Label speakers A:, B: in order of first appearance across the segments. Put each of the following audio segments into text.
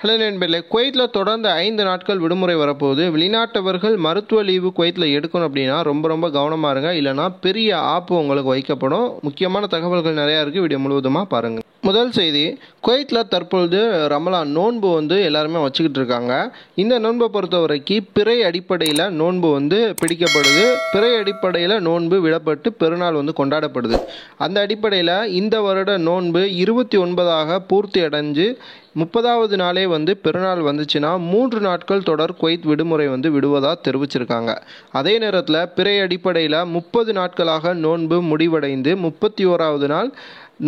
A: Hello நண்பர்களே, குவைத்தில் தொடர்ந்து 5 நாட்கள் விடுமுறை வரப்போகுது. வெளிநாட்டவர்கள் மருத்துவ லீவு குவைத்தில் எடுக்கணும் அப்படின்னா ரொம்ப கவனமாக இருங்க. இல்லைனா பெரிய ஆப்பு உங்களுக்கு வைக்கப்படும். முக்கியமான தகவல்கள் நிறையா இருக்குது. வீடியோ முழுவதுமாக பாருங்கள். முதல் செய்தி, குவைத்தில் தற்பொழுது ரமலான் நோன்பு எல்லாருமே வச்சுக்கிட்டு இருக்காங்க. இந்த நோன்பை பொறுத்த வரைக்கும் பிறை அடிப்படையில் நோன்பு பிடிக்கப்படுது. பிறை அடிப்படையில் நோன்பு விடப்பட்டு பெருநாள் கொண்டாடப்படுது. அந்த அடிப்படையில் இந்த வருட நோன்பு 29ஆக பூர்த்தி அடைஞ்சு 30வது நாளே பெருநாள் வந்துச்சுன்னா 3 நாட்கள் தொடர் குவைத் விடுமுறை விடுவதாக தெரிவிச்சிருக்காங்க. அதே நேரத்தில் பிறை அடிப்படையில் 30 நாட்களாக நோன்பு முடிவடைந்து 31வது நாள்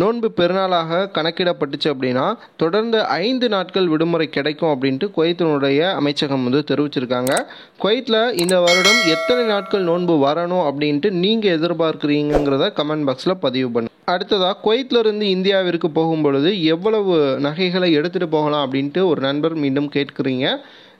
A: நோன்பு பெருநாளாக கணக்கிடப்பட்டுச்சு அப்படின்னா தொடர்ந்து 5 நாட்கள் விடுமுறை கிடைக்கும் அப்படின்ட்டு குவைத்தினுடைய அமைச்சகம் தெரிவிச்சிருக்காங்க. குவைத்தில் இந்த வருடம் எத்தனை நாட்கள் நோன்பு வரணும் அப்படின்ட்டு நீங்கள் எதிர்பார்க்குறீங்கிறத கமெண்ட் பாக்ஸில் பதிவு பண்ணுங்க. அடுத்ததாக, குவைத்திலிருந்து இந்தியாவிற்கு போகும் பொழுது எவ்வளவு நகைகளை எடுத்துகிட்டு போகலாம் அப்படின்ட்டு ஒரு நண்பர் மீண்டும் கேட்குறீங்க.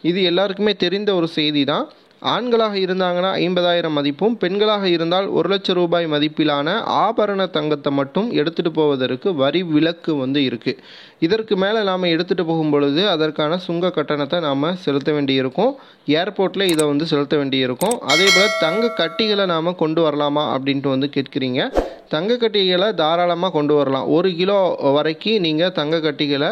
A: இது எல்லாருக்குமே தெரிந்த ஒரு செய்தி தான். ஆண்களாக இருந்தாங்கன்னா 50,000 மதிப்பும், பெண்களாக இருந்தால் 1 லட்சம் ரூபாய் மதிப்பிலான ஆபரண தங்கத்தை மட்டும் எடுத்துகிட்டு போவதற்கு வரி விலக்கு இருக்குது. இதற்கு மேலே நாம் எடுத்துகிட்டு போகும் பொழுது அதற்கான சுங்க கட்டணத்தை நாம் செலுத்த வேண்டியிருக்கும். ஏர்போர்ட்டில் இதை செலுத்த வேண்டியிருக்கும். அதே போல் தங்க கட்டிகளை நாம் கொண்டு வரலாமா அப்படின்ட்டு கேட்குறீங்க. தங்க கட்டிகளை தாராளமாக கொண்டு வரலாம். 1 கிலோ வரைக்கும் நீங்கள் தங்க கட்டிகளை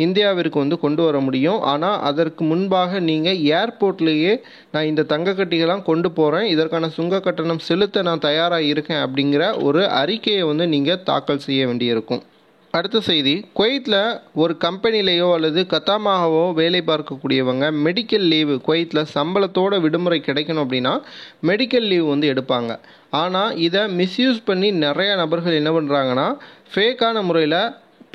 A: இந்தியாவிற்கு கொண்டு வர முடியும். ஆனால் அதற்கு முன்பாக நீங்கள் ஏர்போர்ட்லேயே நான் இந்த தங்க கட்டிகளாம் கொண்டு போகிறேன், இதற்கான சுங்க கட்டணம் செலுத்த நான் தயாராக இருக்கேன் அப்படிங்கிற ஒரு அறிக்கையை நீங்கள் தாக்கல் செய்ய வேண்டியிருக்கும். அடுத்த செய்தி, குவைத்தில் ஒரு கம்பெனிலேயோ அல்லது கத்தாமாகவோ வேலை பார்க்கக்கூடியவங்க மெடிக்கல் லீவு குவைத்தில் சம்பளத்தோட விடுமுறை கிடைக்கணும் அப்படின்னா மெடிக்கல் லீவ் எடுப்பாங்க. ஆனால் இதை மிஸ்யூஸ் பண்ணி நிறைய நபர்கள் என்ன பண்ணுறாங்கன்னா ஃபேக்கான முறையில்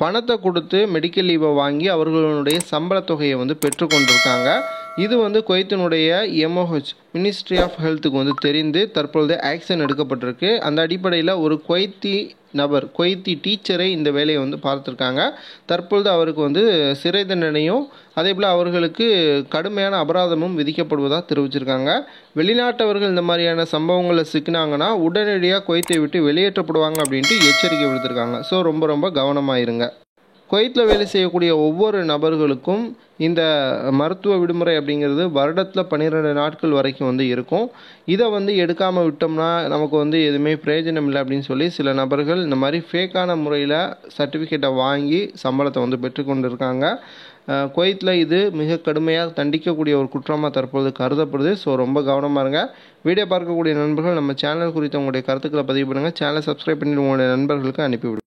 A: பணத்தை கொடுத்து மெடிக்கல் லீவை வாங்கி அவர்களுடைய சம்பள தொகையை பெற்றுக்கொண்டிருக்காங்க. இது குவைத்தினுடைய MOH மினிஸ்ட்ரி ஆஃப் ஹெல்த்துக்கு தெரிந்து தற்பொழுது ஆக்ஷன் எடுக்கப்பட்டிருக்கு. அந்த அடிப்படையில் ஒரு குவைத்தி டீச்சரை இந்த வேலையை பார்த்துருக்காங்க. தற்பொழுது அவருக்கு சிறை தண்டனையும் அதே போல் அவர்களுக்கு கடுமையான அபராதமும் விதிக்கப்படுவதாக தெரிவிச்சிருக்காங்க. வெளிநாட்டவர்கள் இந்த மாதிரியான சம்பவங்களில் சிக்கினாங்கன்னா உடனடியாக குவைத்தை விட்டு வெளியேற்றப்படுவாங்க அப்படின்ட்டு எச்சரிக்கை விடுத்திருக்காங்க. ஸோ ரொம்ப கவனமாக இருங்க. குவைத்தில் வேலை செய்யக்கூடிய ஒவ்வொரு நபர்களுக்கும் இந்த மருத்துவ விடுமுறை அப்படிங்கிறது வருடத்தில் 12 நாட்கள் வரைக்கும் இருக்கும். இதை எடுக்காமல் விட்டோம்னா நமக்கு எதுவுமே பிரயோஜனம் இல்லை அப்படின்னு சொல்லி சில நபர்கள் இந்த மாதிரி ஃபேக்கான முறையில் சர்டிஃபிகேட்டை வாங்கி சம்பளத்தை பெற்றுக்கொண்டு இருக்காங்க. குவைத்தில் இது மிக கடுமையாக தண்டிக்கக்கூடிய ஒரு குற்றமாக தற்போது கருதப்படுது. ஸோ ரொம்ப கவனமாக இருங்க. வீடியோ பார்க்கக்கூடிய நண்பர்கள் நம்ம சேனல் குறித்த உங்களுடைய கருத்துக்களை பதிவு பண்ணுங்கள். சேனலை சப்ஸ்கிரைப் பண்ணி உங்களுடைய நண்பர்களுக்கு அனுப்பிவிடுங்க.